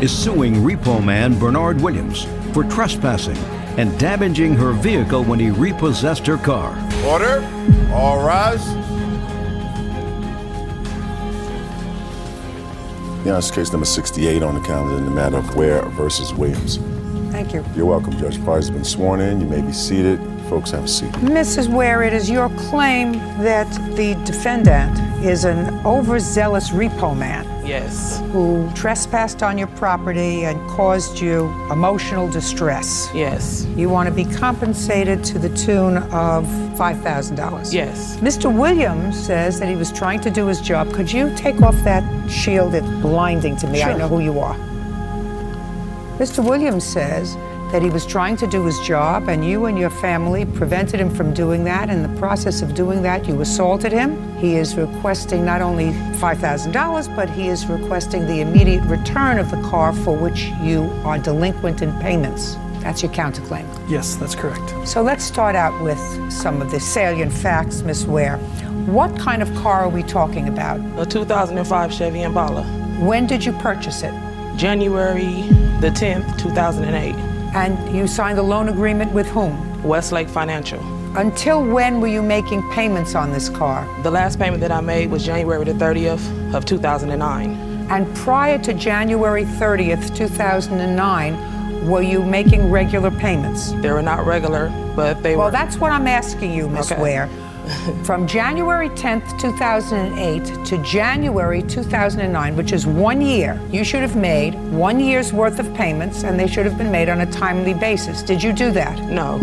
is suing repo man Bernard Williams for trespassing and damaging her vehicle when he repossessed her car. Order. All rise. Yeah, it's case number 68 on the calendar in the matter of Ware versus Williams. Thank you. You're welcome, Judge. Parties have been sworn in. You may be seated. Folks, have a seat. Mrs. Ware, it is your claim that the defendant is an overzealous repo man. Yes. Who trespassed on your property and caused you emotional distress. Yes. You want to be compensated to the tune of $5,000. Yes. Mr. Williams says that he was trying to do his job. Could you take off that shield? It's blinding to me. Sure. I know who you are. Mr. Williams says that he was trying to do his job and you and your family prevented him from doing that. In the process of doing that, you assaulted him. He is requesting not only $5,000, but he is requesting the immediate return of the car for which you are delinquent in payments. That's your counterclaim. Yes, that's correct. So let's start out with some of the salient facts, Ms. Ware. What kind of car are we talking about? A 2005 Chevy Impala. When did you purchase it? January the 10th, 2008. And you signed a loan agreement with whom? Westlake Financial. Until when were you making payments on this car? The last payment that I made was January the 30th of 2009. And prior to January 30th, 2009, were you making regular payments? They were not regular, but they were. Well, that's what I'm asking you, Ms. Okay. Ware. From January 10th, 2008 to January 2009, which is 1 year, you should have made 1 year's worth of payments, and they should have been made on a timely basis. Did you do that? No.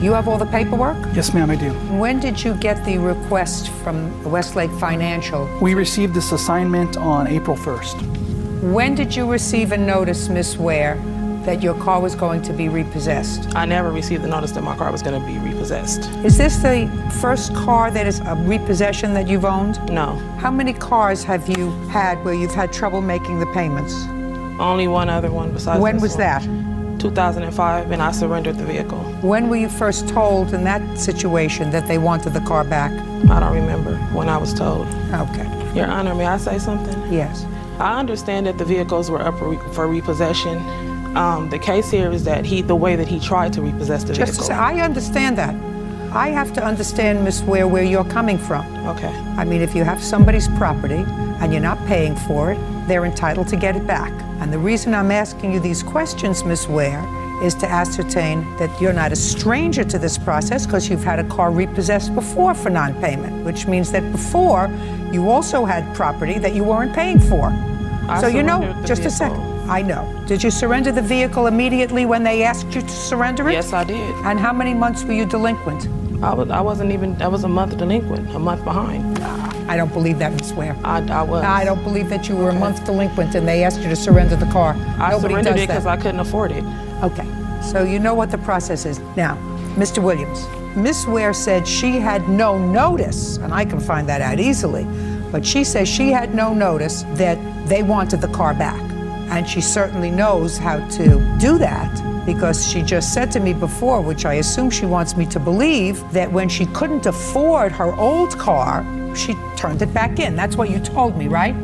You have all the paperwork? Yes, ma'am, I do. When did you get the request from Westlake Financial? We received this assignment on April 1st. When did you receive a notice, Miss Ware, that your car was going to be repossessed? I never received the notice that my car was going to be repossessed. Is this the first car that is a repossession that you've owned? No. How many cars have you had where you've had trouble making the payments? Only one other one besides When this was one. that? 2005, and I surrendered the vehicle. When were you first told in that situation that they wanted the car back? I don't remember when I was told. Okay. Your Honor, may I say something? Yes. I understand that the vehicles were up for repossession. The case here is that the way that he tried to repossess the vehicle. I understand that. I have to understand, Miss Ware, where you're coming from. Okay. I mean, if you have somebody's property and you're not paying for it, they're entitled to get it back. And the reason I'm asking you these questions, Miss Ware, is to ascertain that you're not a stranger to this process because you've had a car repossessed before for non-payment, which means that before you also had property that you weren't paying for. So you know, just a second. I know. Did you surrender the vehicle immediately when they asked you to surrender it? Yes, I did. And how many months were you delinquent? I was a month delinquent, a month behind. I don't believe that, Ms. Ware. I was. I don't believe that you were a month delinquent and they asked you to surrender the car. I Nobody surrendered does it because that. I couldn't afford it. Okay, so you know what the process is. Now, Mr. Williams, Ms. Ware said she had no notice, and I can find that out easily, but she says she had no notice that they wanted the car back. And she certainly knows how to do that because she just said to me before, which I assume she wants me to believe, that when she couldn't afford her old car, she turned it back in. That's what you told me, right?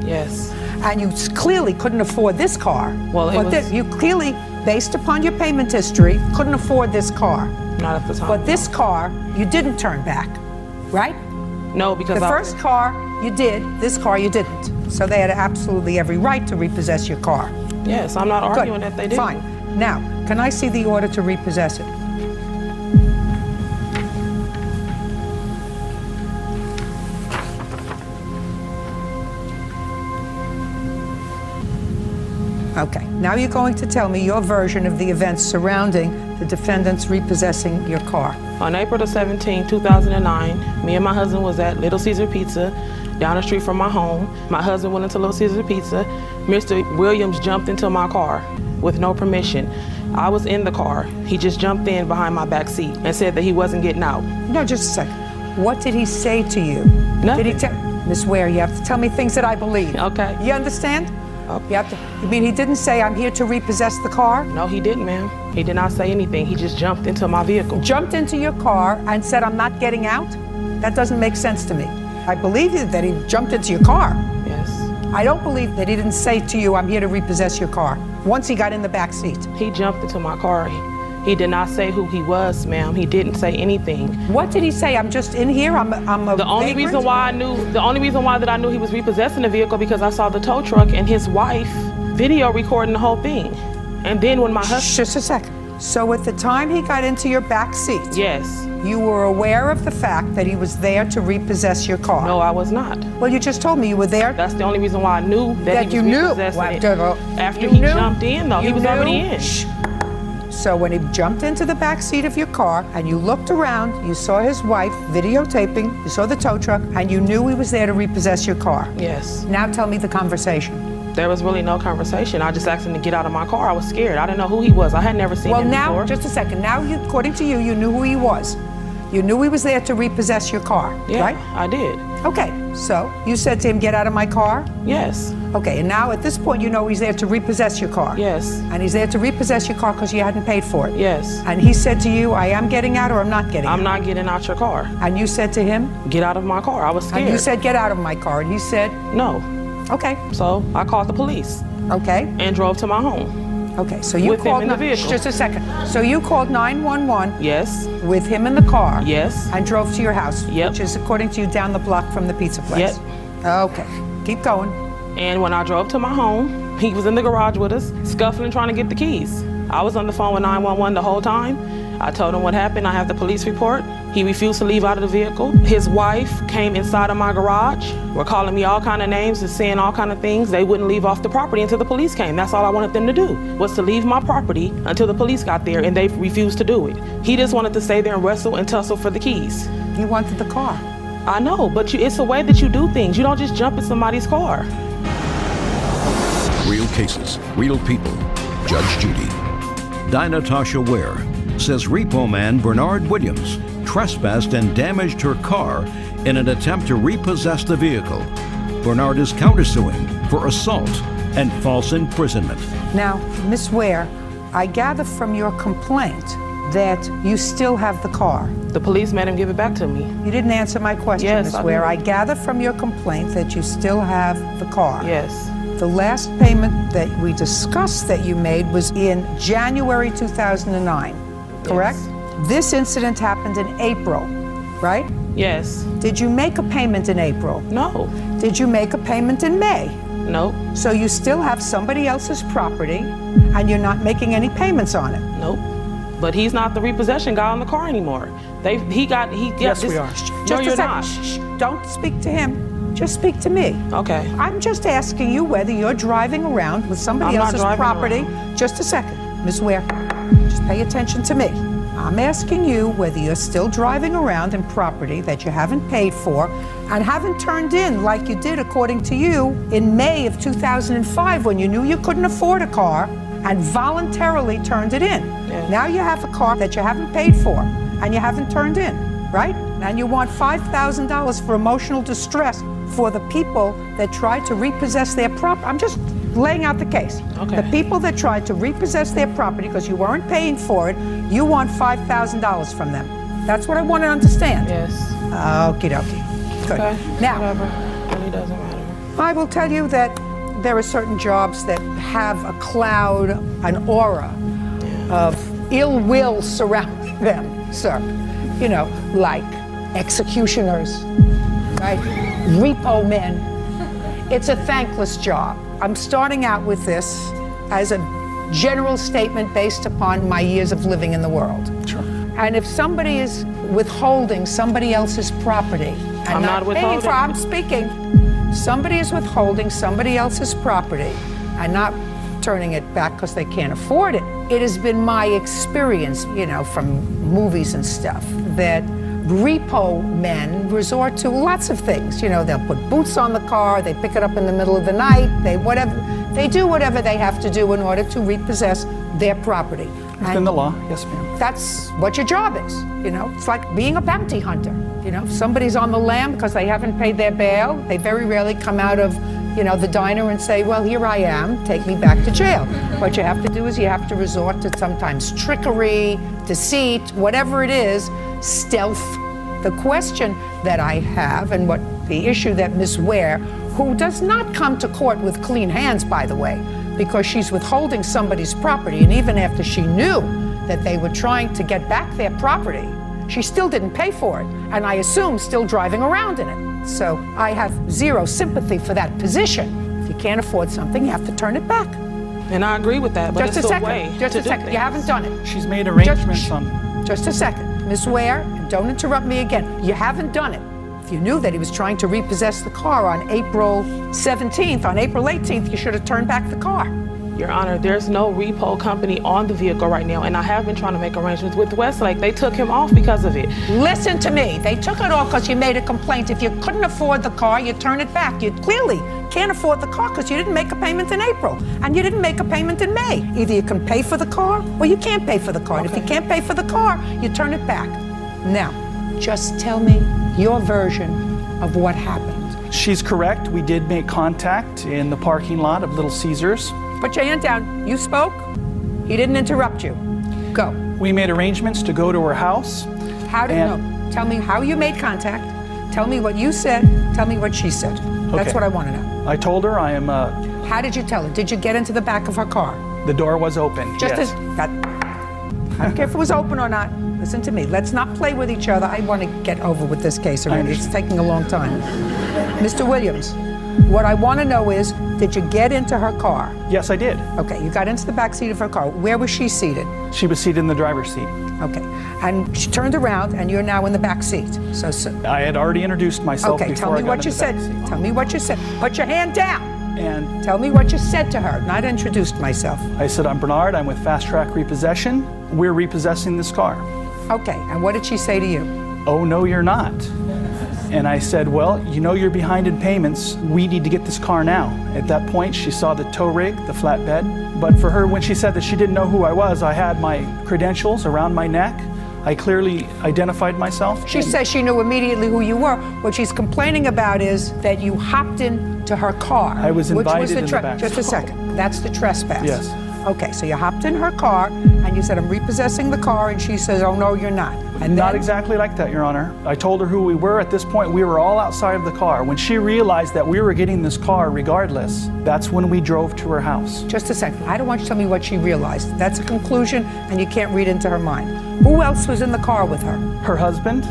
Yes. And you clearly couldn't afford this car. Well, you clearly, based upon your payment history, couldn't afford this car. Not at the time. But this car, you didn't turn back, right? No, because the first car you did, this car you didn't. So they had absolutely every right to repossess your car. Yes, I'm not arguing Good. that they did. Fine. Now, can I see the order to repossess it? Okay, now you're going to tell me your version of the events surrounding the defendants repossessing your car. On April the 17th, 2009, me and my husband was at Little Caesar Pizza down the street from my home. My husband went into Little Caesar Pizza. Mr. Williams jumped into my car with no permission. I was in the car. He just jumped in behind my back seat and said that he wasn't getting out. No, just a second. What did he say to you? Nothing. Did he tell Miss Ware, you have to tell me things that I believe. Okay. You understand? Okay. You have to. You mean he didn't say, I'm here to repossess the car? No, he didn't, ma'am. He did not say anything. He just jumped into my vehicle. Jumped into your car and said, I'm not getting out? That doesn't make sense to me. I believe you that he jumped into your car. Yes. I don't believe that he didn't say to you, I'm here to repossess your car, once he got in the back seat. He jumped into my car. He did not say who he was, ma'am. He didn't say anything. What did he say? I'm just in here, I'm a The only reason why that I knew he was repossessing the vehicle because I saw the tow truck and his wife video recording the whole thing. And then when my husband... Just a second. So at the time he got into your back seat, Yes. you were aware of the fact that he was there to repossess your car? No, I was not. Well, you just told me you were there. That's the only reason why I knew that he was repossessing it. After he jumped in, though, he was already in. Shh. So when he jumped into the back seat of your car and you looked around, you saw his wife videotaping, you saw the tow truck, and you knew he was there to repossess your car. Yes. Now tell me the conversation. There was really no conversation. I just asked him to get out of my car. I was scared. I didn't know who he was. I had never seen him before. Well, now, just a second. Now, according to you, you knew who he was. You knew he was there to repossess your car, right? I did. Okay, so you said to him, get out of my car? Yes. Okay, and now at this point you know he's there to repossess your car? Yes. And he's there to repossess your car because you hadn't paid for it? Yes. And he said to you, I am getting out or I'm not getting out? I'm not getting out your car. And you said to him? Get out of my car. I was scared. And you said, get out of my car. And he said? No. Okay. So I called the police. Okay. And drove to my home. Okay, so you with called him in the vehicle. Just a second. So you called 911. Yes. With him in the car. Yes. And drove to your house. Yep. Which is, according to you, down the block from the pizza place. Yep. Okay, keep going. And when I drove to my home, he was in the garage with us, scuffling, trying to get the keys. I was on the phone with 911 the whole time. I told him what happened. I have the police report. He refused to leave out of the vehicle. His wife came inside of my garage, were calling me all kind of names and saying all kind of things. They wouldn't leave off the property until the police came. That's all I wanted them to do, was to leave my property until the police got there, and they refused to do it. He just wanted to stay there and wrestle and tussle for the keys. He wanted the car. I know, but it's the way that you do things. You don't just jump in somebody's car. Real cases, real people. Judge Judy. Natasha Ware says repo man Bernard Williams trespassed and damaged her car in an attempt to repossess the vehicle. Bernard is countersuing for assault and false imprisonment. Now, Miss Ware, I gather from your complaint that you still have the car. The police made him give it back to me. You didn't answer my question, Yes, Miss Ware. I gather from your complaint that you still have the car. Yes. The last payment that we discussed that you made was in January 2009, correct? Yes. This incident happened in April, right? Yes. Did you make a payment in April? No. Did you make a payment in May? Nope. So you still have somebody else's property and you're not making any payments on it? Nope. But he's not the repossession guy on the car anymore. Yes, we are. No, you're not. Shh. Don't speak to him. Just speak to me. Okay. I'm just asking you whether you're driving around with somebody else's property. Just a second. Ms. Ware, just pay attention to me. I'm asking you whether you're still driving around in property that you haven't paid for and haven't turned in like you did, according to you, in May of 2005 when you knew you couldn't afford a car and voluntarily turned it in. Yes. Now you have a car that you haven't paid for and you haven't turned in, right? And you want $5,000 for emotional distress for the people that tried to repossess their property. I'm just laying out the case. Okay. The people that tried to repossess their property because you weren't paying for it, you want $5,000 from them. That's what I want to understand. Yes. Okie dokie. Good. Okay. Now, Whatever. Really doesn't matter. I will tell you that there are certain jobs that have a cloud, an aura of ill will surrounding them, sir. You know, like executioners, right? Repo men. It's a thankless job. I'm starting out with this as a general statement based upon my years of living in the world. Sure. And if somebody is withholding somebody else's property and I'm not paying withholding. for, I'm speaking. Somebody is withholding somebody else's property and not turning it back because they can't afford it. It has been my experience, you know, from movies and stuff, that repo men resort to lots of things. You know, they'll put boots on the car, they pick it up in the middle of the night, they do whatever they have to do in order to repossess their property. Within the law, yes, ma'am. That's what your job is, you know? It's like being a bounty hunter. You know, if somebody's on the lam because they haven't paid their bail, they very rarely come out of, you know, the diner and say, well, here I am, take me back to jail. What you have to do is you have to resort to sometimes trickery, deceit, whatever it is, stealth. The question that I have, and what the issue that Ms. Ware, who does not come to court with clean hands, by the way, because she's withholding somebody's property, and even after she knew that they were trying to get back their property, she still didn't pay for it, and I assume still driving around in it. So I have zero sympathy for that position. If you can't afford something, you have to turn it back. And I agree with that, but Just it's a the second. way Just to a do second. You things. haven't done it. She's made arrangements on... Just a second. Ms. Ware, don't interrupt me again. You haven't done it. If you knew that he was trying to repossess the car on April 17th, on April 18th, you should have turned back the car. Your Honor, there's no repo company on the vehicle right now, and I have been trying to make arrangements with Westlake. They took him off because of it. Listen to me. They took it off because you made a complaint. If you couldn't afford the car, you turn it back. You clearly can't afford the car because you didn't make a payment in April, and you didn't make a payment in May. Either you can pay for the car or you can't pay for the car. And if you can't pay for the car, you turn it back. Now, just tell me your version of what happened. She's correct. We did make contact in the parking lot of Little Caesars. Put your hand down. You spoke. He didn't interrupt you. Go. We made arrangements to go to her house. How did no? Tell me how you made contact. Tell me what you said. Tell me what she said. That's Okay. what I want to know. I told her I am... How did you tell her? Did you get into the back of her car? the door was open, Just yes. as that. I don't care if it was open or not. Listen to me. Let's not play with each other. I want to get over with this case already. It's taking a long time. Mr. Williams, what I want to know is, did you get into her car? Yes, I did. Okay, you got into the back seat of her car. Where was she seated? She was seated in the driver's seat. Okay, and she turned around, and you're now in the back seat. So I had already introduced myself okay, before tell me I got what in you the said. back seat. Tell me what you said. Put your hand down. And Tell me what you said to her. Not introduced myself. I said, I'm Bernard. I'm with Fast Track Repossession. We're repossessing this car. Okay, and what did she say to you? Oh, no, you're not. And I said, well, you know you're behind in payments. We need to get this car now. At that point, she saw the tow rig, the flatbed. But for her, when she said that she didn't know who I was, I had my credentials around my neck. I clearly identified myself. She says she knew immediately who you were. What she's complaining about is that you hopped into her car. I was invited in the back. Just a second. That's the trespass. Yes. Okay, so you hopped in her car, and you said, I'm repossessing the car, and she says, oh, no, you're not. And Not then, exactly like that, Your Honor. I told her who we were. At this point, we were all outside of the car. When she realized that we were getting this car regardless, that's when we drove to her house. Just a second. I don't want you to tell me what she realized. That's a conclusion, and you can't read into her mind. Who else was in the car with her? Her husband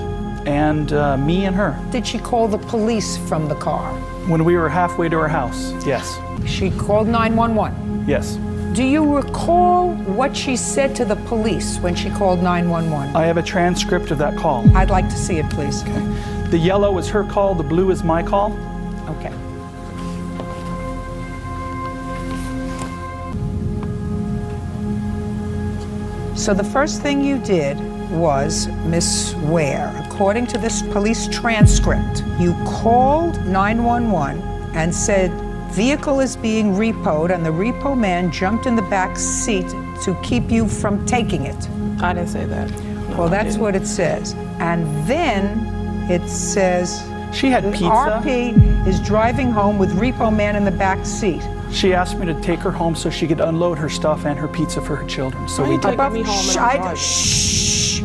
and me and her. Did she call the police from the car? When we were halfway to her house, yes. She called 911. Yes. Do you recall what she said to the police when she called 911? I have a transcript of that call. I'd like to see it, please. The yellow is her call, the blue is my call. Okay. So the first thing you did was, Miss Ware, according to this police transcript, you called 911 and said, vehicle is being repoed, and the repo man jumped in the back seat to keep you from taking it. I didn't say that. No, Well, I that's didn't. what it says. And then it says, She had pizza. RP is driving home with repo man in the back seat. She asked me to take her home so she could unload her stuff and her pizza for her children. So Why we you did. taking me home and I'm driving? Shh.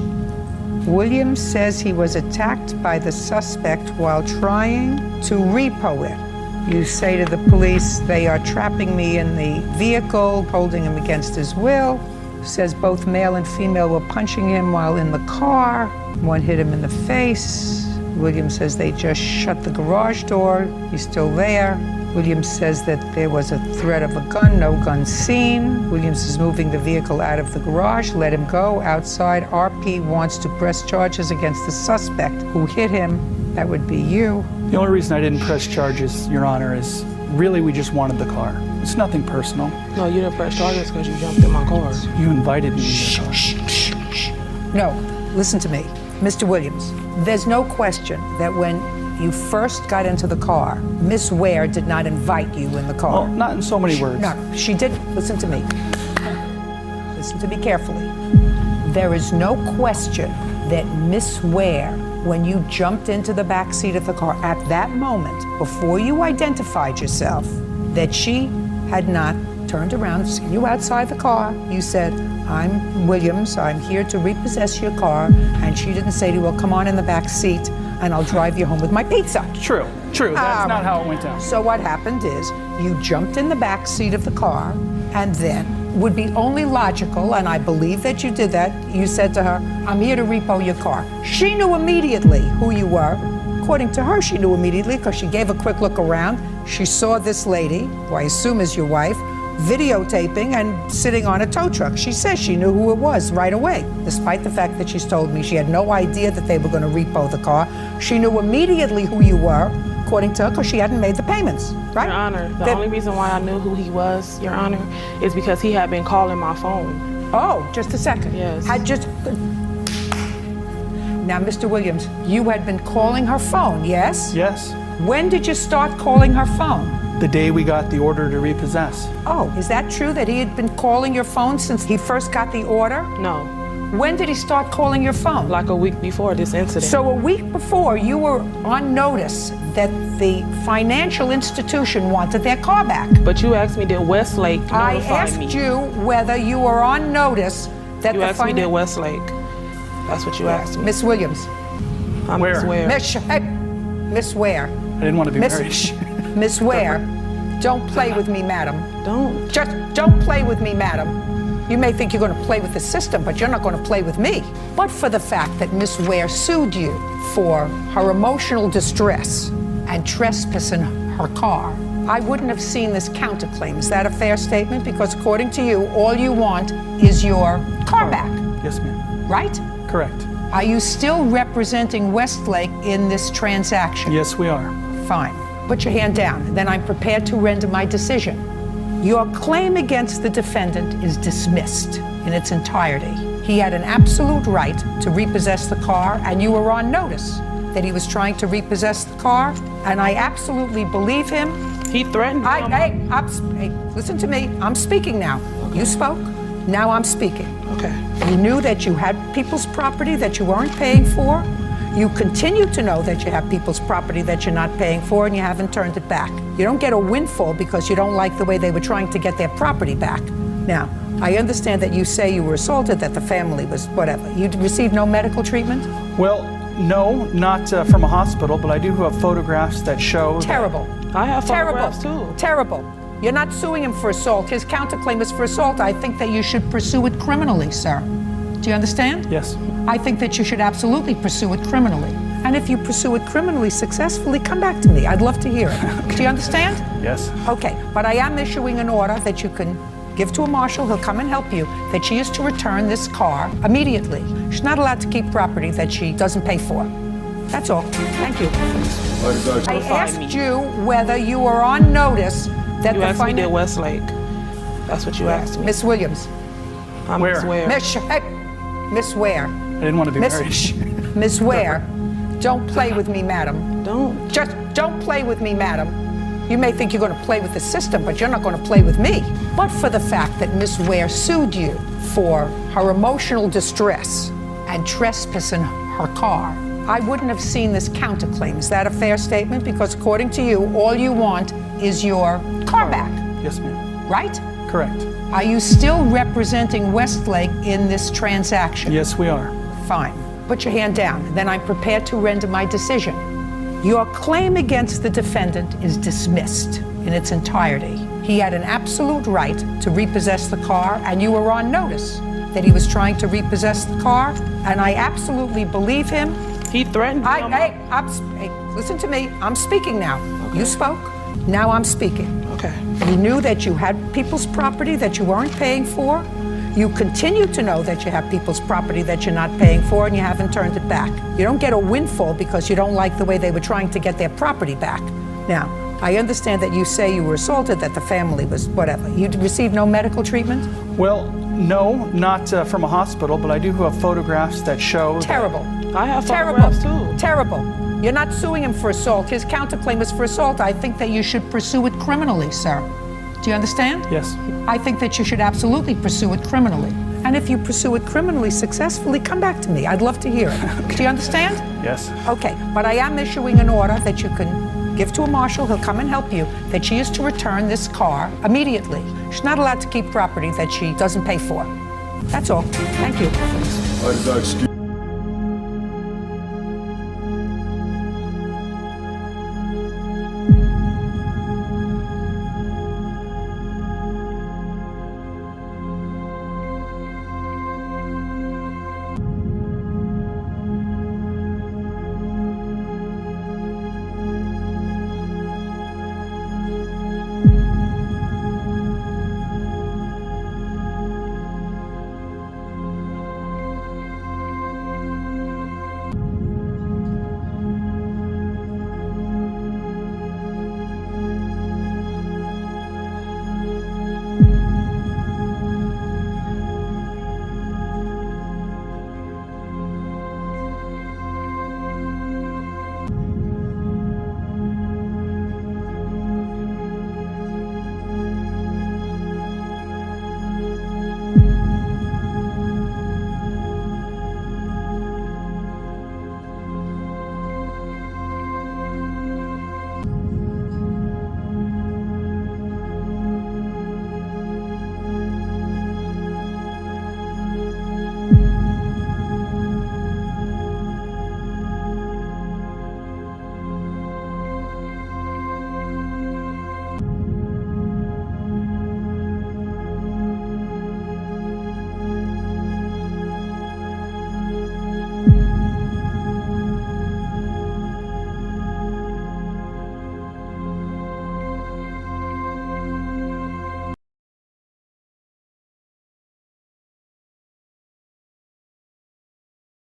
Williams says he was attacked by the suspect while trying to repo it. You say to the police, they are trapping me in the vehicle, holding him against his will. Says both male and female were punching him while in the car. One hit him in the face. Williams says they just shut the garage door. He's still there. Williams says that there was a threat of a gun, no gun seen. Williams is moving the vehicle out of the garage. Let him go. Outside, RP wants to press charges against the suspect who hit him. That would be you. The only reason I didn't press charges, Your Honor, is really we just wanted the car. It's nothing personal. No, you didn't press charges because you jumped in my car. You invited me to your car. No, listen to me. Mr. Williams, there's no question that when you first got into the car, Miss Ware did not invite you in the car. Well, not in so many words. No, she didn't. Listen to me. Listen to me carefully. There is no question that Miss Ware, when you jumped into the back seat of the car, at that moment, before you identified yourself, that she had not turned around, seen you outside the car. You said, I'm Williams, I'm here to repossess your car. And she didn't say to you, well, come on in the back seat and I'll drive you home with my pizza. True. That's not how it went down. So what happened is you jumped in the back seat of the car, and then would be only logical, and I believe that you did that, you said to her, I'm here to repo your car. She knew immediately who you were. According to her, she knew immediately because she gave a quick look around. She saw this lady, who I assume is your wife, videotaping and sitting on a tow truck. She says she knew who it was right away, despite the fact that she's told me she had no idea that they were going to repo the car. She knew immediately who you were, according to her, because she hadn't made the payments, right? Your Honor, the only reason why I knew who he was, Your Honor, is because he had been calling my phone. Oh, just a second. Yes. Now, Mr. Williams, you had been calling her phone, yes? Yes. When did you start calling her phone? The day we got the order to repossess. Oh, is that true that he had been calling your phone since he first got the order? No. When did he start calling your phone? Like a week before this incident. So a week before, you were on notice that the financial institution wanted their car back. But you asked me, did Westlake notify me? I asked you whether you were on notice that You the asked me, did Westlake? That's what you asked me. Miss Williams. I'm Where? Miss Ware. Miss Ware. I didn't want to be married. Miss Ware, don't play with me, madam. Don't. Just don't play with me, madam. You may think you're going to play with the system, but you're not going to play with me. But for the fact that Miss Ware sued you for her emotional distress and trespassing her car, I wouldn't have seen this counterclaim. Is that a fair statement? Because according to you, all you want is your car back, Yes, ma'am. right? Correct. Are you still representing Westlake in this transaction? Yes, we are. Fine. Put your hand down, then I'm prepared to render my decision. Your claim against the defendant is dismissed in its entirety. He had an absolute right to repossess the car, and you were on notice that he was trying to repossess the car, and I absolutely believe him. He threatened me. Hey, listen to me. I'm speaking now. You spoke. Now I'm speaking. Okay. You knew that you had people's property that you weren't paying for. You continue to know that you have people's property that you're not paying for, and you haven't turned it back. You don't get a windfall because you don't like the way they were trying to get their property back. Now, I understand that you say you were assaulted, that the family was whatever. You received no medical treatment? Well, no, not from a hospital, but I do have photographs that show. Terrible. I have Terrible. photographs too. Terrible. You're not suing him for assault. His counterclaim is for assault. I think that you should pursue it criminally, sir. Do you understand? Yes. I think that you should absolutely pursue it criminally. And if you pursue it criminally successfully, come back to me. I'd love to hear it. Do you understand? Yes. Okay, but I am issuing an order that you can give to a marshal. He'll come and help you, that she is to return this car immediately. She's not allowed to keep property that she doesn't pay for. That's all. Thank you. I asked you whether you were on notice that You the asked me, did Westlake? That's what you asked me. Miss Williams. I'm Where? Miss Ware. Miss Ware. I didn't want to be married. Miss Ware, don't play with me, madam. Don't. Just don't play with me, madam. You may think you're going to play with the system, but you're not going to play with me. But for the fact that Miss Ware sued you for her emotional distress and trespassing her car, I wouldn't have seen this counterclaim. Is that a fair statement? Because according to you, all you want is your car back, Yes, ma'am. right? Correct. Are you still representing Westlake in this transaction? Yes, we are. Fine. Put your hand down, then I'm prepared to render my decision. Your claim against the defendant is dismissed in its entirety. He had an absolute right to repossess the car, and you were on notice that he was trying to repossess the car, and I absolutely believe him. He threatened me. Hey, listen to me. I'm speaking now. Okay. You spoke. Now I'm speaking. Okay. You knew that you had people's property that you weren't paying for. You continue to know that you have people's property that you're not paying for, and you haven't turned it back. You don't get a windfall because you don't like the way they were trying to get their property back. Now, I understand that you say you were assaulted, that the family was whatever. You received no medical treatment? Well, no, not from a hospital, but I do have photographs that show. Terrible. I have photographs too. Terrible. You're not suing him for assault. His counterclaim is for assault. I think that you should pursue it criminally, sir. Do you understand? Yes. I think that you should absolutely pursue it criminally. And if you pursue it criminally successfully, come back to me. I'd love to hear it. Okay. Do you understand? Yes. Okay, but I am issuing an order that you can give to a marshal. He'll come and help you, that she is to return this car immediately. She's not allowed to keep property that she doesn't pay for. That's all. Thank you.